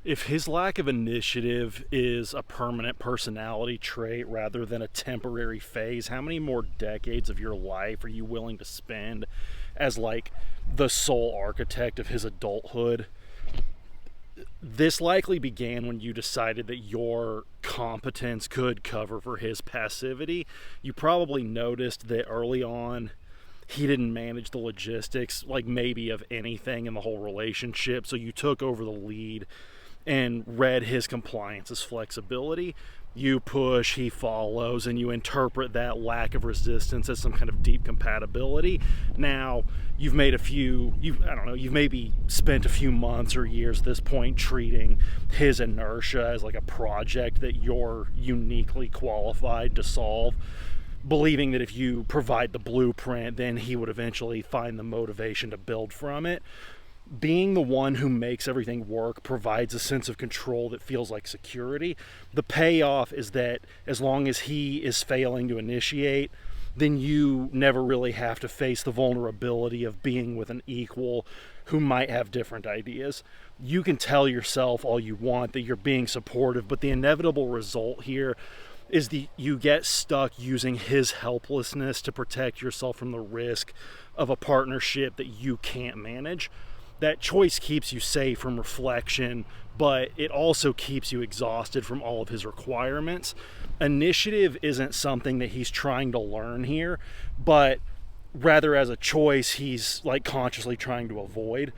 If his lack of initiative is a permanent personality trait rather than a temporary phase, how many more decades of your life are you willing to spend as like the sole architect of his adulthood? This likely began when you decided that your competence could cover for his passivity. You probably noticed that early on he didn't manage the logistics, like maybe of anything in the whole relationship, so you took over the lead and read his compliance as flexibility. You push, he follows, and you interpret that lack of resistance as some kind of deep compatibility. Now, you've maybe spent a few months or years at this point treating his inertia as like a project that you're uniquely qualified to solve, believing that if you provide the blueprint, then he would eventually find the motivation to build from it. Being the one who makes everything work provides a sense of control that feels like security. The payoff is that as long as he is failing to initiate, then you never really have to face the vulnerability of being with an equal who might have different ideas. You can tell yourself all you want that you're being supportive, but the inevitable result here is you get stuck using his helplessness to protect yourself from the risk of a partnership that you can't manage. That choice keeps you safe from reflection, but it also keeps you exhausted from all of his requirements. Initiative isn't something that he's trying to learn here, but rather as a choice he's like consciously trying to avoid.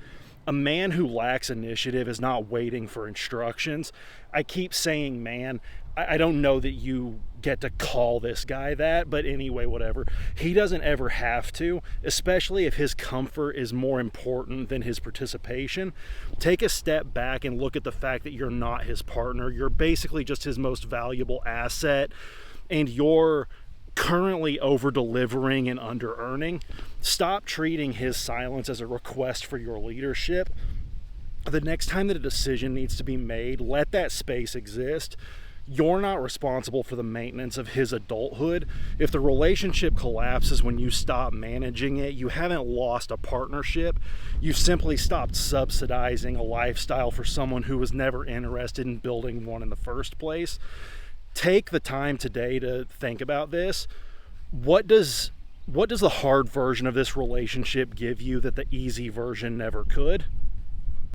A man who lacks initiative is not waiting for instructions. I keep saying man. I don't know that you get to call this guy that, but anyway, whatever. He doesn't ever have to, especially if his comfort is more important than his participation. Take a step back and look at the fact that you're not his partner. You're basically just his most valuable asset, and you're currently over-delivering and under-earning. Stop treating his silence as a request for your leadership. The next time that a decision needs to be made, let that space exist. You're not responsible for the maintenance of his adulthood. If the relationship collapses when you stop managing it, you haven't lost a partnership. You've simply stopped subsidizing a lifestyle for someone who was never interested in building one in the first place. Take the time today to think about this. What does the hard version of this relationship give you that the easy version never could?